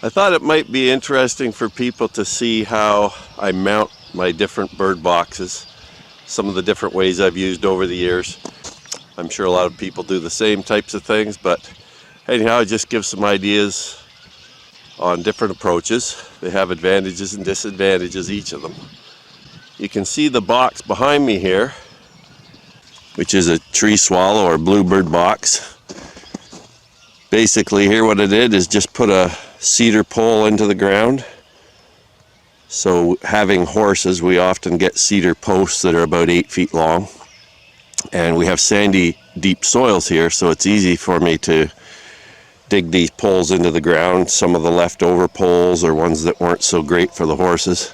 I thought it might be interesting for people to see how I mount my different bird boxes, some of the different ways I've used over the years. I'm sure a lot of people do the same types of things, but anyhow, just give some ideas on different approaches. They have advantages and disadvantages, each of them. You can see the box behind me here, which is a tree swallow or bluebird box. Basically here what I did is just put a cedar pole into the ground. So having horses, we often get cedar posts that are about 8 feet long. And we have sandy, deep soils here, so it's easy for me to dig these poles into the ground, some of the leftover poles or ones that weren't so great for the horses.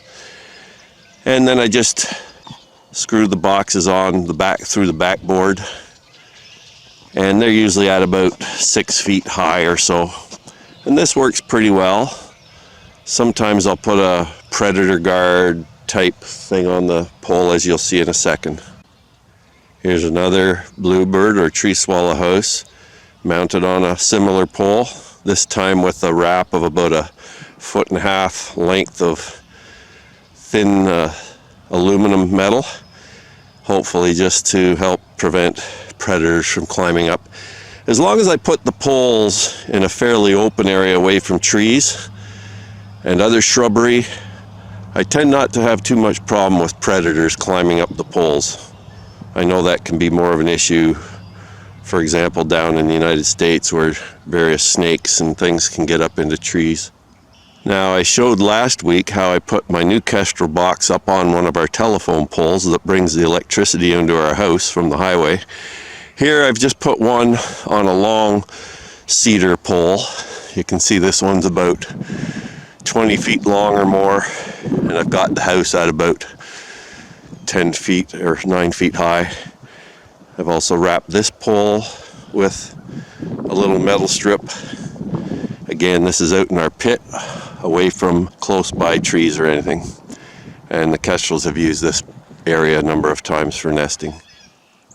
And then I just screw the boxes on the back through the backboard. And they're usually at about 6 feet high or so. And this works pretty well. Sometimes I'll put a predator guard type thing on the pole, as you'll see in a second. Here's another bluebird or tree swallow house mounted on a similar pole, this time with a wrap of about 1.5 feet length of thin aluminum metal, hopefully just to help prevent predators from climbing up. As long as I put the poles in a fairly open area away from trees and other shrubbery, I tend not to have too much problem with predators climbing up the poles. I know that can be more of an issue, for example, down in the United States where various snakes and things can get up into trees. Now, I showed last week how I put my new Kestrel box up on one of our telephone poles that brings the electricity into our house from the highway. Here I've just put one on a long cedar pole. You can see this one's about 20 feet long or more, and I've got the house at about 10 feet or 9 feet high. I've also wrapped this pole with a little metal strip. Again, this is out in our pit, away from close by trees or anything. And the kestrels have used this area a number of times for nesting.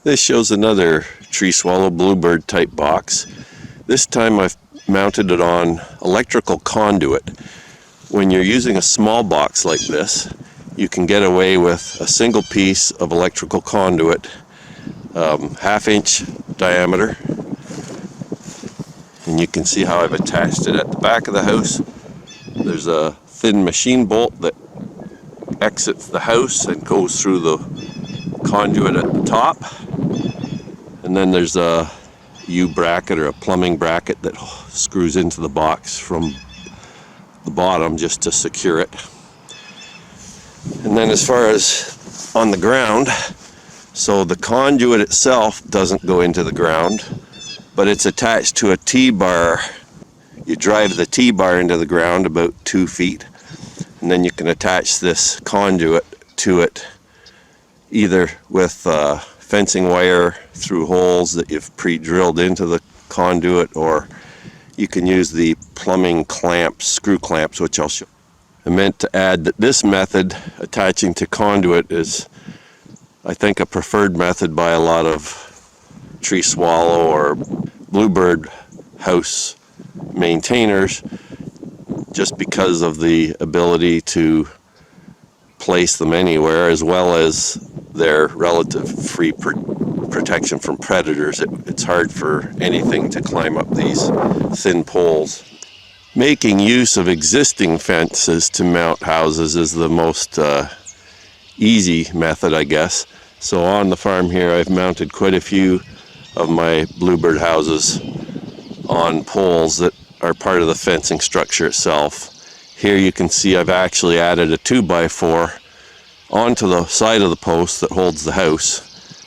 This shows another tree swallow bluebird type box. This time I've mounted it on electrical conduit. When you're using a small box like this, you can get away with a single piece of electrical conduit, 1/2 inch diameter. And you can see how I've attached it at the back of the house. There's a thin machine bolt that exits the house and goes through the conduit at the top. And then there's a U-bracket or a plumbing bracket that screws into the box from the bottom just to secure it. And then as far as on the ground, so the conduit itself doesn't go into the ground, but it's attached to a T-bar. You drive the T-bar into the ground about 2 feet, and then you can attach this conduit to it either with fencing wire through holes that you've pre-drilled into the conduit, or you can use the plumbing clamps, screw clamps, which I'll show. I meant to add that this method, attaching to conduit, is I think a preferred method by a lot of tree swallow or bluebird house maintainers, just because of the ability to place them anywhere, as well as their relative free protection from predators. It's hard for anything to climb up these thin poles. Making use of existing fences to mount houses is the most easy method, I guess. So on the farm here, I've mounted quite a few of my bluebird houses on poles that are part of the fencing structure itself. Here you can see I've actually added a 2x4 onto the side of the post that holds the house,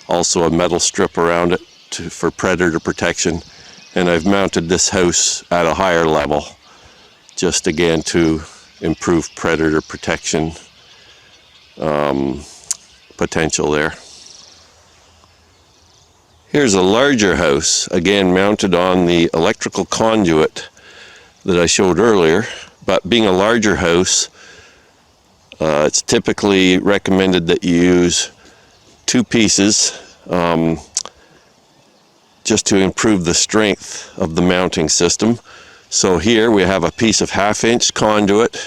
also a metal strip around it for predator protection, and I've mounted this house at a higher level, just again to improve predator protection potential there. Here's a larger house, again mounted on the electrical conduit that I showed earlier, but being a larger house, it's typically recommended that you use 2 pieces just to improve the strength of the mounting system. So here we have a piece of 1/2 inch conduit,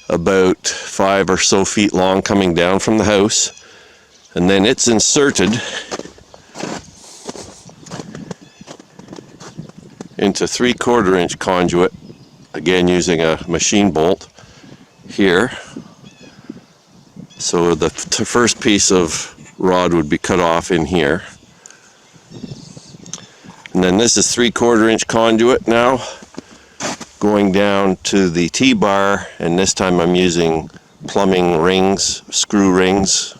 about 5 or so feet long, coming down from the house, and then it's inserted into 3/4 inch conduit, again using a machine bolt here. So the first piece of rod would be cut off in here. And then this is 3/4 inch conduit now, going down to the T-bar, and this time I'm using plumbing rings, screw rings.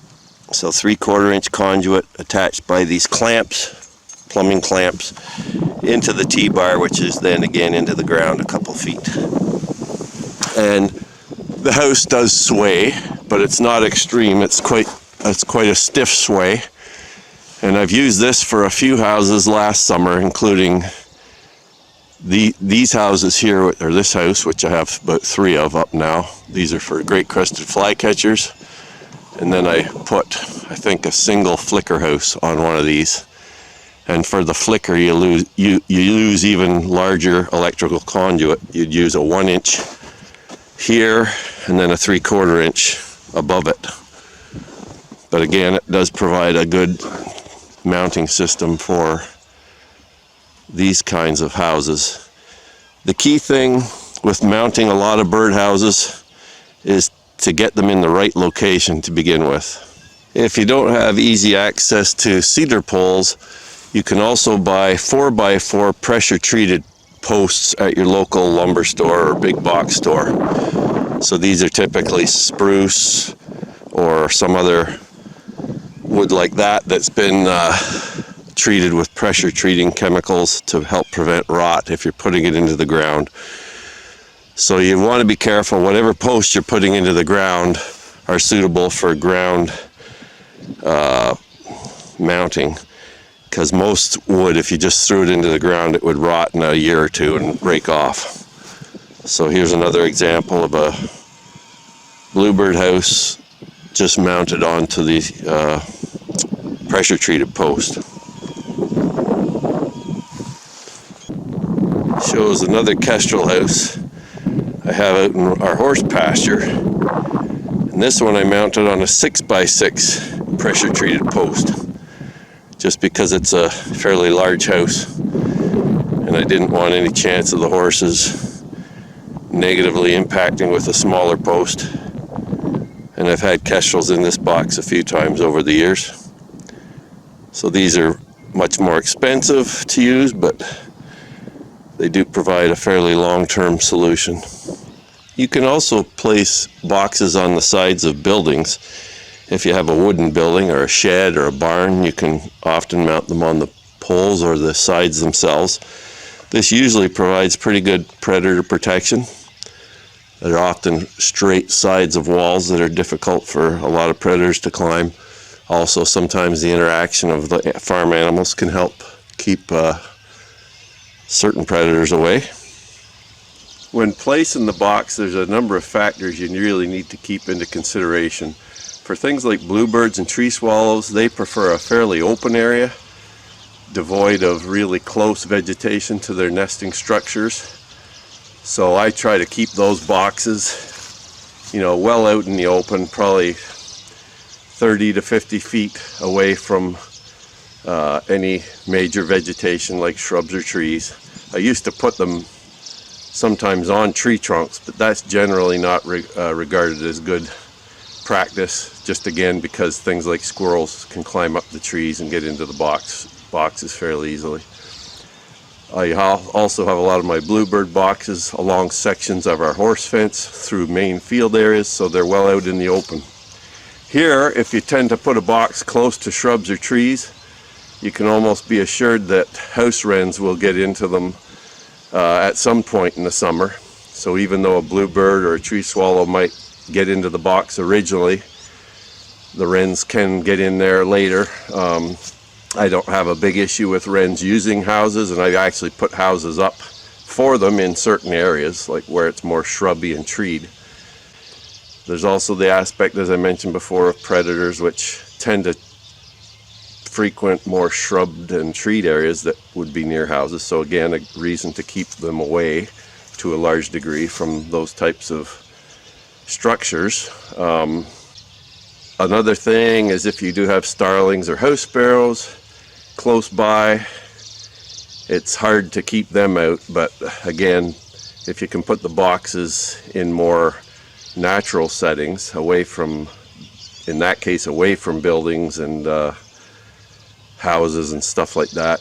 So 3/4 inch conduit attached by these clamps, plumbing clamps, into the T-bar, which is then again into the ground a couple feet. And the house does sway, but it's not extreme. It's quite a stiff sway. And I've used this for a few houses last summer, including these houses here, or this house, which I have about 3 of up now. These are for great crested flycatchers. And then I put, I think, a single flicker house on one of these. And for the flicker, you use even larger electrical conduit. You'd use a 1 inch here, and then a 3/4 inch above it. But again, it does provide a good mounting system for these kinds of houses. The key thing with mounting a lot of birdhouses is to get them in the right location to begin with. If you don't have easy access to cedar poles, you can also buy 4x4 pressure treated posts at your local lumber store or big box store. So these are typically spruce or some other wood like that that's been treated with pressure treating chemicals to help prevent rot if you're putting it into the ground. So you want to be careful. Whatever posts you're putting into the ground are suitable for ground mounting, because most wood, if you just threw it into the ground, it would rot in a year or two and break off. So here's another example of a bluebird house just mounted onto the pressure treated post. Shows another kestrel house I have out in our horse pasture, and this one I mounted on a 6x6 pressure treated post, just because it's a fairly large house and I didn't want any chance of the horses negatively impacting with a smaller post. And I've had kestrels in this box a few times over the years. So these are much more expensive to use, but they do provide a fairly long-term solution. You can also place boxes on the sides of buildings. If you have a wooden building or a shed or a barn, you can often mount them on the poles or the sides themselves. This usually provides pretty good predator protection. They're often straight sides of walls that are difficult for a lot of predators to climb. Also, sometimes the interaction of the farm animals can help keep certain predators away. When placing the box, there's a number of factors you really need to keep into consideration. For things like bluebirds and tree swallows, they prefer a fairly open area, devoid of really close vegetation to their nesting structures. So I try to keep those boxes, well out in the open, probably 30 to 50 feet away from any major vegetation like shrubs or trees. I used to put them sometimes on tree trunks, but that's generally not regarded as good practice, just again because things like squirrels can climb up the trees and get into the boxes fairly easily. I also have a lot of my bluebird boxes along sections of our horse fence through main field areas, so they're well out in the open. Here, if you tend to put a box close to shrubs or trees, you can almost be assured that house wrens will get into them at some point in the summer. So even though a bluebird or a tree swallow might get into the box originally, the wrens can get in there later. I don't have a big issue with wrens using houses, and I actually put houses up for them in certain areas, like where it's more shrubby and treed. There's also the aspect, as I mentioned before, of predators, which tend to frequent, more shrubbed and treed areas that would be near houses. So again, a reason to keep them away to a large degree from those types of structures. Another thing is if you do have starlings or house sparrows close by, it's hard to keep them out, but again, if you can put the boxes in more natural settings, away from, in that case, away from buildings and houses and stuff like that,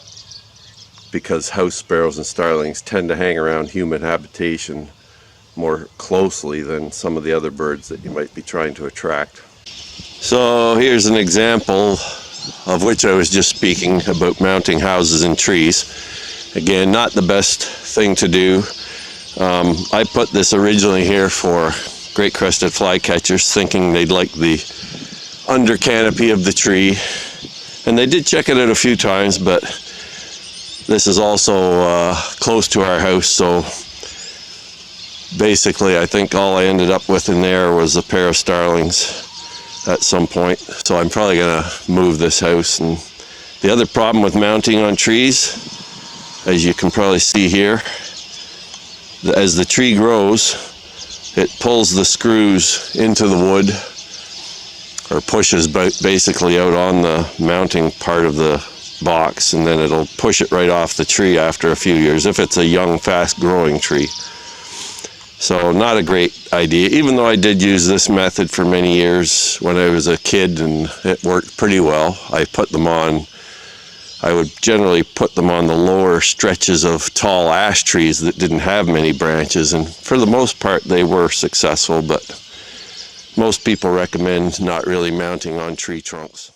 because house sparrows and starlings tend to hang around human habitation more closely than some of the other birds that you might be trying to attract. So here's an example of which I was just speaking, about mounting houses in trees. Again, not the best thing to do. I put this originally here for great crested flycatchers, thinking they'd like the under canopy of the tree. And they did check it out a few times, but this is also close to our house, so basically I think all I ended up with in there was a pair of starlings at some point. So I'm probably going to move this house. And the other problem with mounting on trees, as you can probably see here, as the tree grows, it pulls the screws into the wood, or pushes basically out on the mounting part of the box, and then it'll push it right off the tree after a few years if it's a young, fast-growing tree. So not a great idea, even though I did use this method for many years when I was a kid, and it worked pretty well. I would generally put them on the lower stretches of tall ash trees that didn't have many branches, and for the most part they were successful, but most people recommend not really mounting on tree trunks.